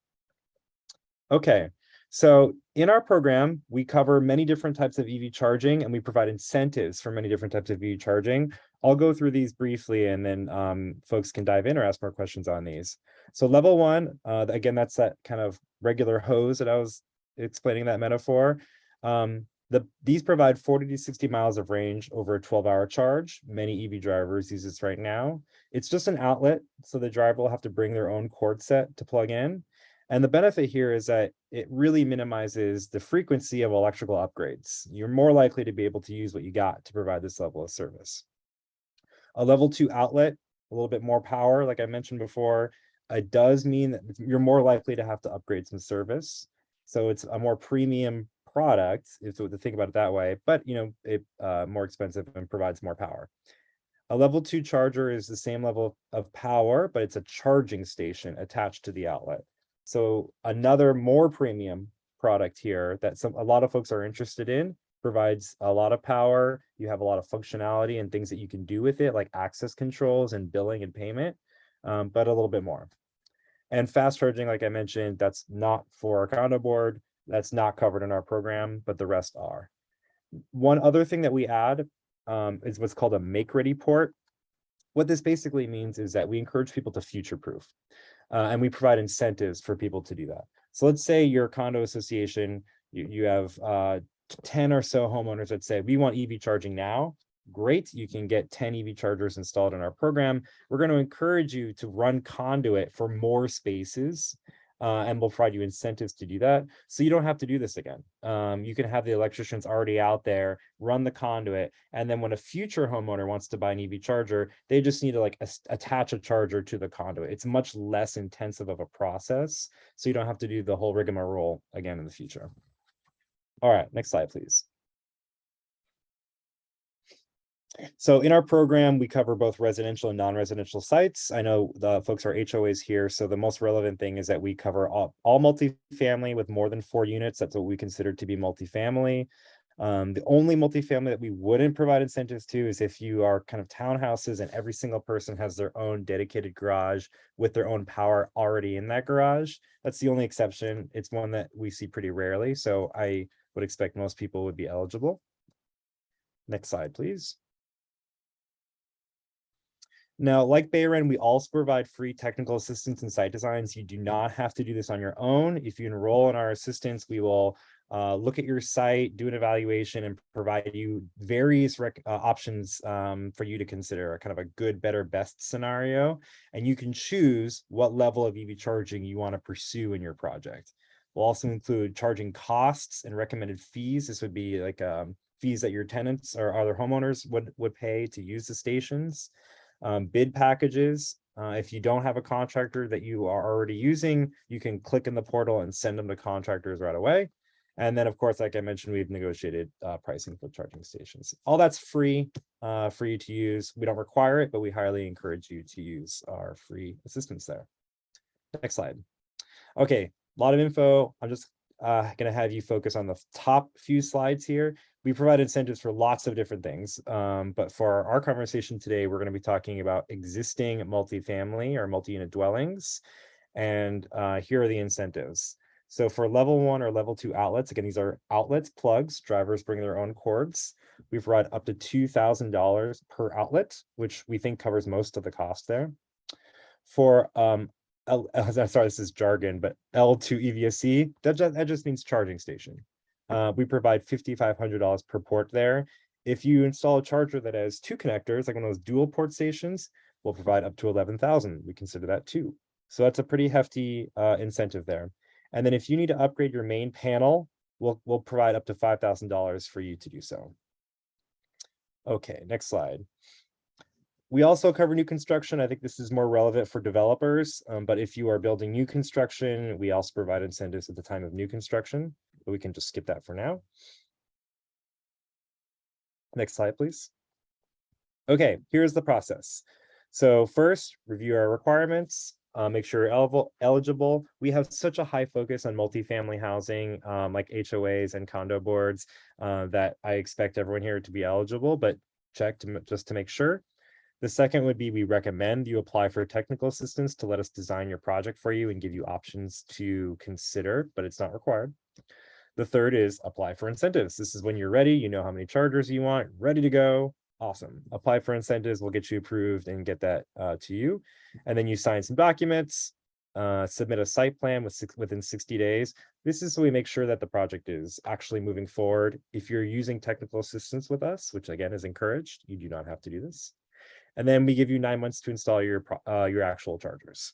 Okay, so in our program, we cover many different types of EV charging, and we provide incentives for many different types of EV charging. I'll go through these briefly, and then folks can dive in or ask more questions on these. So level 1, again, that's that kind of regular hose that I was explaining that metaphor. These provide 40 to 60 miles of range over a 12-hour charge. Many EV drivers use this right now. It's just an outlet, so the driver will have to bring their own cord set to plug in. And the benefit here is that it really minimizes the frequency of electrical upgrades. You're more likely to be able to use what you got to provide this level of service. A level 2 outlet, a little bit more power, like I mentioned before, it does mean that you're more likely to have to upgrade some service. So it's a more premium product, if to think about it that way, but it more expensive and provides more power. A level 2 charger is the same level of power, but it's a charging station attached to the outlet. So another more premium product here that a lot of folks are interested in, provides a lot of power. You have a lot of functionality and things that you can do with it, like access controls and billing and payment, but a little bit more. And fast charging, like I mentioned, that's not for our condo board. That's not covered in our program, but the rest are. One other thing that we add is what's called a make-ready port. What this basically means is that we encourage people to future-proof. And we provide incentives for people to do that. So let's say your condo association, you have 10 or so homeowners that say, we want EV charging now. Great, you can get 10 EV chargers installed in our program. We're going to encourage you to run conduit for more spaces, and we'll provide you incentives to do that. So you don't have to do this again. You can have the electricians already out there, run the conduit, and then when a future homeowner wants to buy an EV charger, they just need to attach a charger to the conduit. It's much less intensive of a process, so you don't have to do the whole rigmarole again in the future. All right, next slide, please. So in our program, we cover both residential and non-residential sites. I know the folks are HOAs here, so the most relevant thing is that we cover all multifamily with more than 4 units. That's what we consider to be multifamily. The only multifamily that we wouldn't provide incentives to is if you are kind of townhouses and every single person has their own dedicated garage with their own power already in that garage. That's the only exception. It's one that we see pretty rarely, so I would expect most people would be eligible. Next slide, please. Now, like BayREN, we also provide free technical assistance and site designs. You do not have to do this on your own. If you enroll in our assistance, we will look at your site, do an evaluation, and provide you various options for you to consider, kind of a good, better, best scenario. And you can choose what level of EV charging you want to pursue in your project. We'll also include charging costs and recommended fees. This would be like fees that your tenants or other homeowners would pay to use the stations. Bid packages. If you don't have a contractor that you are already using, you can click in the portal and send them to contractors right away. And then, of course, like I mentioned, we've negotiated pricing for charging stations. All that's free for you to use. We don't require it, but we highly encourage you to use our free assistance there. Next slide. Okay, a lot of info. I'm just going to have you focus on the top few slides here. We provide incentives for lots of different things, but for our conversation today, we're going to be talking about existing multifamily or multi-unit dwellings, and here are the incentives. So for level 1 or level 2 outlets, again, these are outlets, plugs, drivers bring their own cords. We provide up to $2,000 per outlet, which we think covers most of the cost there. For sorry, this is jargon, but L2 EVSE, that just means charging station. We provide $5,500 per port there. If you install a charger that has 2 connectors, like one of those dual port stations, we'll provide up to $11,000. We consider that too. So that's a pretty hefty incentive there. And then if you need to upgrade your main panel, we'll provide up to $5,000 for you to do so. Okay, next slide. We also cover new construction. I think this is more relevant for developers, but if you are building new construction, we also provide incentives at the time of new construction, but we can just skip that for now. Next slide, please. Okay, here's the process. So first, review our requirements, make sure you're eligible. We have such a high focus on multifamily housing, like HOAs and condo boards, that I expect everyone here to be eligible, but check just to make sure. The second would be we recommend you apply for technical assistance to let us design your project for you and give you options to consider, but it's not required. The third is apply for incentives. This is when you're ready, you know how many chargers you want, ready to go. Awesome. Apply for incentives, we'll get you approved and get that to you. And then you sign some documents, submit a site plan within 60 days. This is so we make sure that the project is actually moving forward. If you're using technical assistance with us, which again is encouraged, you do not have to do this. And then we give you 9 months to install your actual chargers.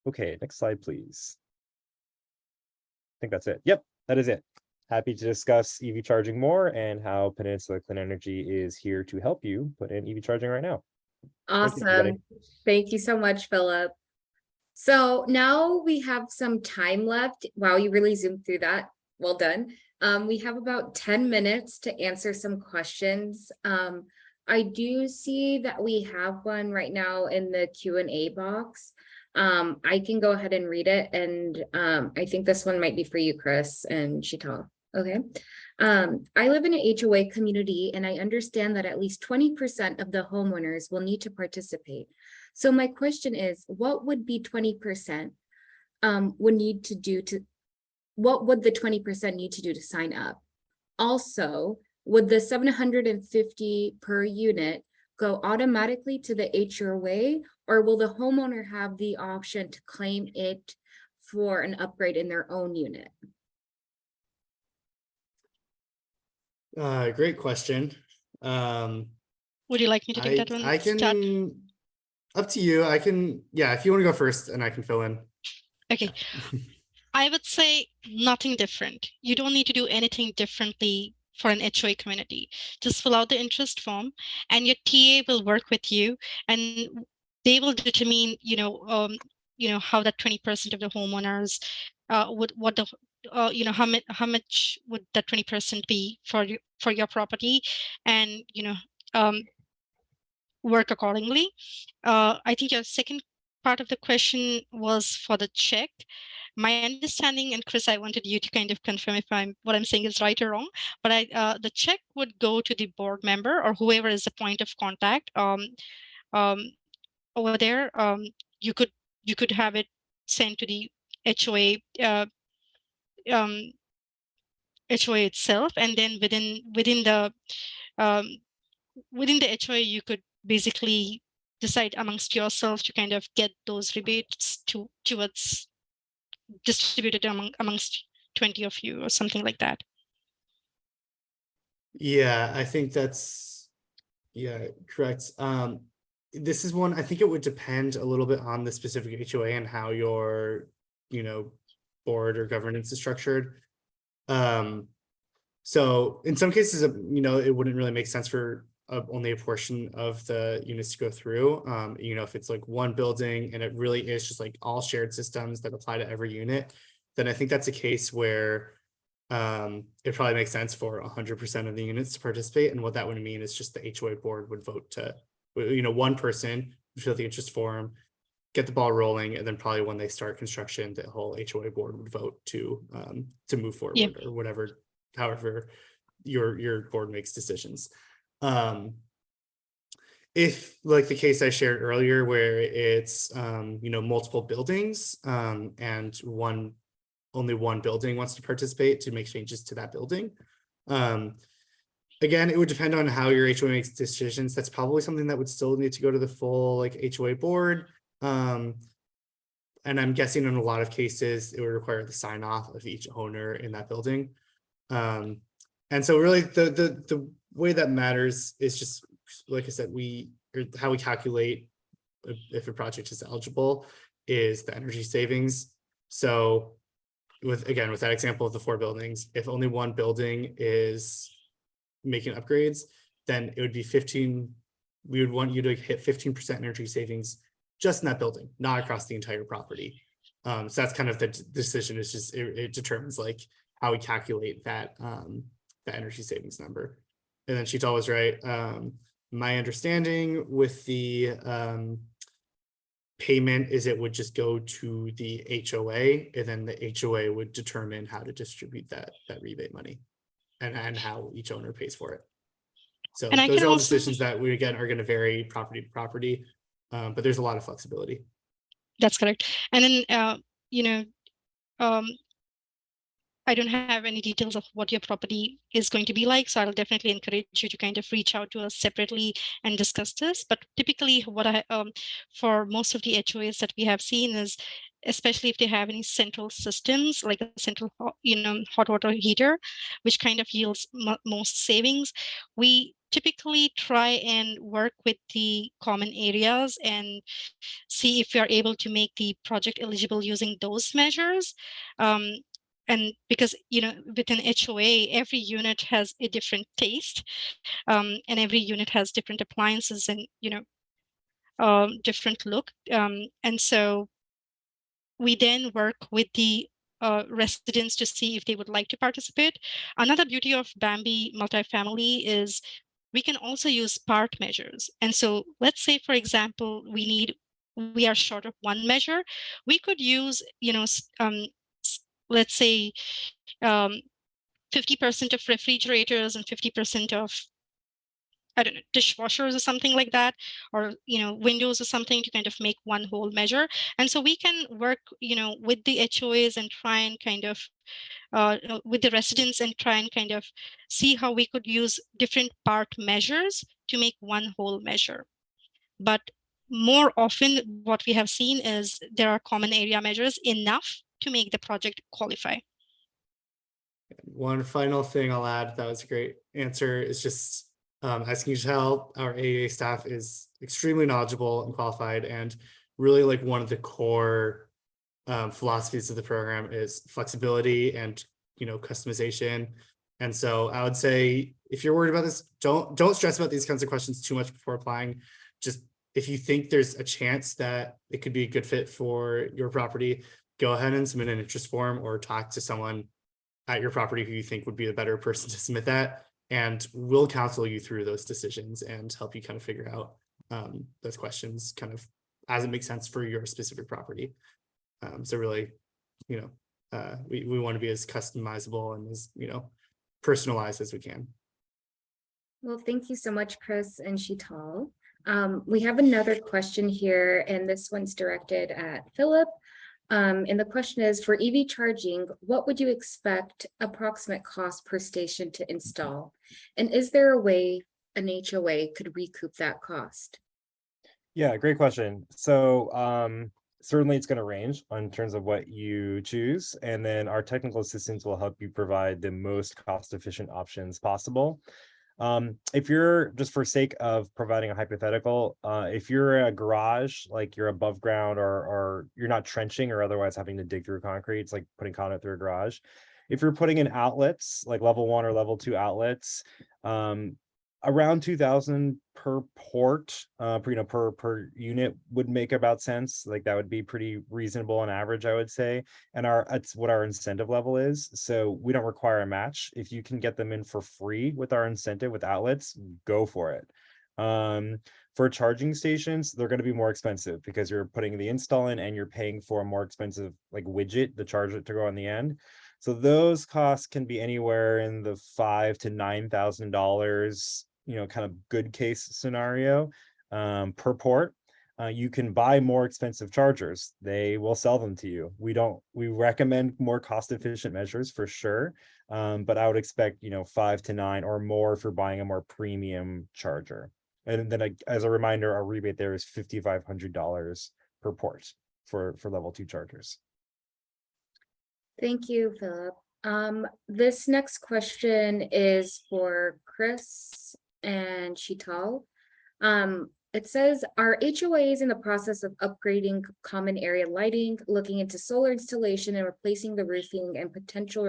Okay, next slide, please. I think that's it. Yep, that is it. Happy to discuss EV charging more and how Peninsula Clean Energy is here to help you put in EV charging right now. Awesome. Thank you so much, Philip. So now we have some time left. Wow, you really zoomed through that. Well done. We have about 10 minutes to answer some questions. I do see that we have one right now in the Q&A box. I can go ahead and read it, and I think this one might be for you, Chris and Sheetal. Okay. I live in an HOA community, and I understand that at least 20% of the homeowners will need to participate. So my question is, what would be 20% would need to do to, what would the 20% need to do to sign up? Also, would the $750 per unit go automatically to the HOA, or will the homeowner have the option to claim it for an upgrade in their own unit? Great question. Would you like me to take that one? I can, up to you. I can, yeah, if you want to go first and I can fill in. Okay. I would say nothing different. You don't need to do anything differently for an HOA community. Just fill out the interest form and your TA will work with you, and they will determine, how that 20% of the homeowners how much would that 20% be for your property, and work accordingly. I think your second part of the question was for the check. My understanding, and Chris, I wanted you to kind of confirm if what I'm saying is right or wrong, but the check would go to the board member or whoever is the point of contact over there. You could have it sent to the HOA HOA itself, and then within the HOA, you could basically decide amongst yourself to kind of get those rebates towards distributed amongst 20 of you or something like that. Yeah, I think that's, yeah, correct. This is one, I think it would depend a little bit on the specific HOA and how your, board or governance is structured. So in some cases, it wouldn't really make sense for only a portion of the units to go through. If it's like one building and it really is just like all shared systems that apply to every unit, then I think that's a case where it probably makes sense for 100% of the units to participate. And what that would mean is just the HOA board would vote to, one person would fill the interest form, get the ball rolling, and then probably when they start construction, the whole HOA board would vote to move forward, or whatever, however your board makes decisions. If like the case I shared earlier, where it's multiple buildings and only one building wants to participate to make changes to that building, again, it would depend on how your HOA makes decisions. That's probably something that would still need to go to the full HOA board. And I'm guessing in a lot of cases, it would require the sign off of each owner in that building. And so really the way that matters is just, like I said, how we calculate if a project is eligible is the energy savings. So with that example of the 4 buildings, if only one building is making upgrades, then it would be 15 we would want you to hit 15% energy savings just in that building, not across the entire property. So that's kind of the decision, is just it determines like how we calculate that the energy savings number. And then Sheetal was right. My understanding with the payment is it would just go to the HOA, and then the HOA would determine how to distribute that rebate money and how each owner pays for it. So And I those can are all also- decisions that we, again, are going to vary property to property, but there's a lot of flexibility. That's correct. And then, you know, I don't have any details of what your property is going to be like, so I'll definitely encourage you to kind of reach out to us separately and discuss this. But typically what I, for most of the HOAs that we have seen is, especially if they have any central systems, like a central, hot water heater, which kind of yields most savings, we typically try and work with the common areas and see if we are able to make the project eligible using those measures. And because, with an HOA, every unit has a different taste, and every unit has different appliances and, different look. And so we then work with the residents to see if they would like to participate. Another beauty of BAMBE multifamily is we can also use part measures. And so let's say, for example, we are short of one measure. We could use, let's say 50% of refrigerators and 50% of, I don't know, dishwashers or something like that, or, windows or something, to kind of make one whole measure. And so we can work, with the HOAs and try and kind of, with the residents and try and kind of see how we could use different part measures to make one whole measure. But more often what we have seen is there are common area measures enough to make the project qualify. One final thing I'll add, that was a great answer, is just, as you can tell, our AEA staff is extremely knowledgeable and qualified, and really like one of the core philosophies of the program is flexibility and, customization. And so I would say, if you're worried about this, don't stress about these kinds of questions too much before applying. Just if you think there's a chance that it could be a good fit for your property, go ahead and submit an interest form or talk to someone at your property who you think would be a better person to submit that, and we'll counsel you through those decisions and help you kind of figure out those questions kind of as it makes sense for your specific property. So really, we want to be as customizable and as, personalized as we can. Well, thank you so much, Chris and Sheetal. We have another question here, and this one's directed at Philip. And the question is, for EV charging, what would you expect approximate cost per station to install? And is there a way an HOA could recoup that cost? Yeah, great question. So certainly it's going to range in terms of what you choose. And then our technical assistants will help you provide the most cost-efficient options possible. If you're, just for sake of providing a hypothetical, if you're a garage, like you're above ground or you're not trenching or otherwise having to dig through concrete, it's like putting conduit through a garage. If you're putting in outlets, like level 1 or level 2 outlets, around 2,000 per port, per unit would make about sense. Like that would be pretty reasonable on average, I would say. And that's what our incentive level is. So we don't require a match. If you can get them in for free with our incentive with outlets, go for it. For charging stations, they're going to be more expensive because you're putting the install in and you're paying for a more expensive like widget, the charger to go on the end. So those costs can be anywhere in the $5,000 to $9,000, kind of good case scenario per port. You can buy more expensive chargers. They will sell them to you. We recommend more cost efficient measures for sure. But I would expect, 5 to 9 or more if you're buying a more premium charger. And then as a reminder, our rebate there is $5,500 per port for level 2 chargers. Thank you, Philip. This next question is for Chris and Sheetal. It says, are HOAs in the process of upgrading common area lighting, looking into solar installation and replacing the roofing and potentially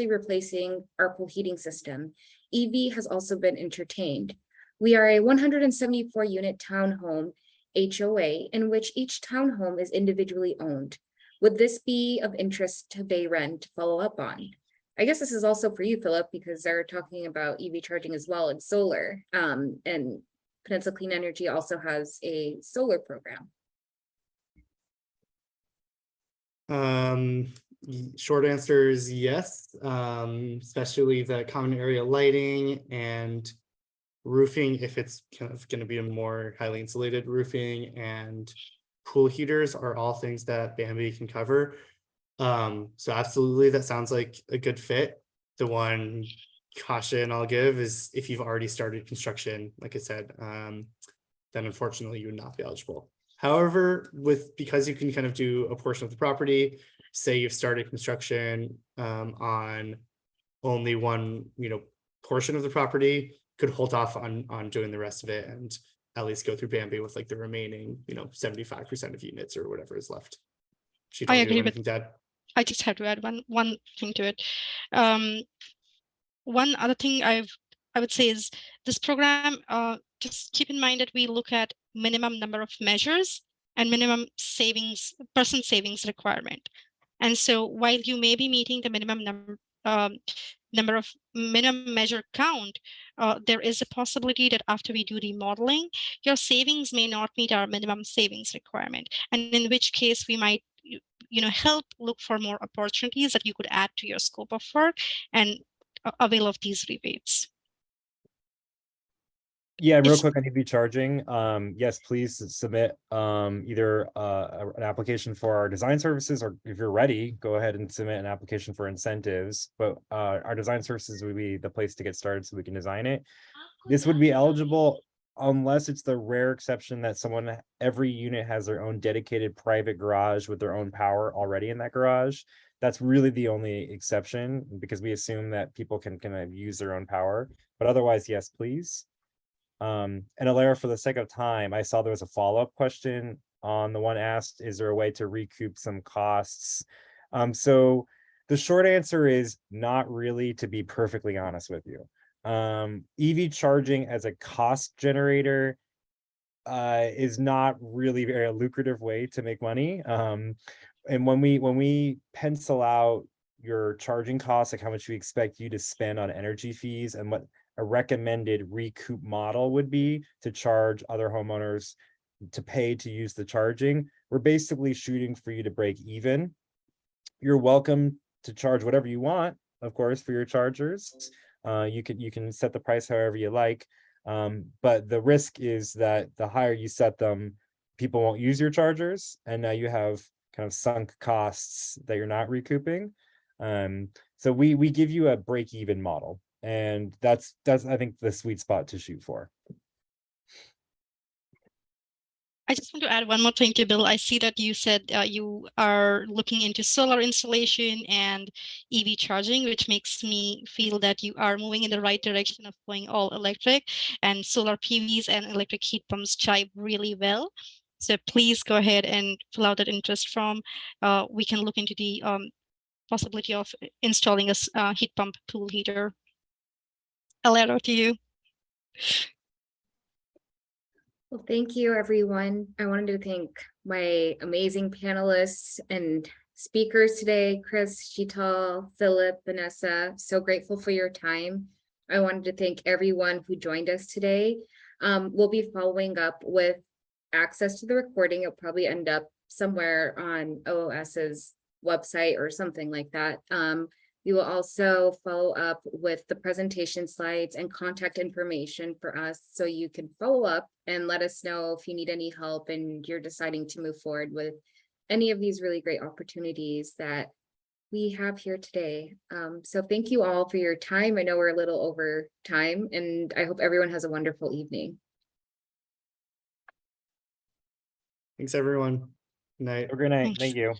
replacing our pool heating system? EV has also been entertained. We are a 174 unit townhome HOA in which each townhome is individually owned. Would this be of interest to BayREN to follow up on? I guess this is also for you, Philip, because they're talking about EV charging as well and solar. And Peninsula Clean Energy also has a solar program. Short answer is yes, especially the common area lighting and roofing, if it's kind of going to be a more highly insulated roofing, and pool heaters are all things that BAMBE can cover. So absolutely, that sounds like a good fit. The one caution I'll give is if you've already started construction, like I said, then unfortunately you would not be eligible. However, because you can kind of do a portion of the property, say you've started construction on only one, portion of the property, could hold off on doing the rest of it and at least go through BAMBE with like the remaining, 75% of units or whatever is left. I agree with that. I just have to add one thing to it. One other thing I would say is this program, just keep in mind that we look at minimum number of measures and minimum person savings requirement. And so while you may be meeting the minimum minimum measure count, there is a possibility that after we do remodeling, your savings may not meet our minimum savings requirement. And in which case we might help look for more opportunities that you could add to your scope of work and avail of these rebates. Yeah, real quick on EV charging. Yes, please submit either an application for our design services, or if you're ready, go ahead and submit an application for incentives. But our design services would be the place to get started so we can design it. This would be eligible unless it's the rare exception that every unit has their own dedicated private garage with their own power already in that garage. That's really the only exception, because we assume that people can kind of use their own power. But otherwise, yes, please. And Alara, for the sake of time, I saw there was a follow-up question on the one asked, is there a way to recoup some costs? So the short answer is not really, to be perfectly honest with you. EV charging as a cost generator is not really a very lucrative way to make money. And when we pencil out your charging costs, like how much we expect you to spend on energy fees and what a recommended recoup model would be to charge other homeowners to pay to use the charging, we're basically shooting for you to break even. You're welcome to charge whatever you want, of course, for your chargers. You can set the price however you like, but the risk is that the higher you set them, people won't use your chargers, and now you have kind of sunk costs that you're not recouping. So we give you a break-even model, and that's I think the sweet spot to shoot for. I just want to add one more thing to Bill. I see that you said you are looking into solar installation and EV charging, which makes me feel that you are moving in the right direction of going all electric, and solar PVs and electric heat pumps jive really well. So please go ahead and fill out that interest form. We can look into the possibility of installing a heat pump pool heater. Alara, to you. Well, thank you, everyone. I wanted to thank my amazing panelists and speakers today, Chris, Sheetal, Philip, Vanessa. So grateful for your time. I wanted to thank everyone who joined us today. We'll be following up with access to the recording. It'll probably end up somewhere on OOS's website or something like that. We will also follow up with the presentation slides and contact information for us, so you can follow up and let us know if you need any help and you're deciding to move forward with any of these really great opportunities that we have here today. So thank you all for your time. I know we're a little over time, and I hope everyone has a wonderful evening. Thanks, everyone. Good night. Have a great night. Thanks. Thank you.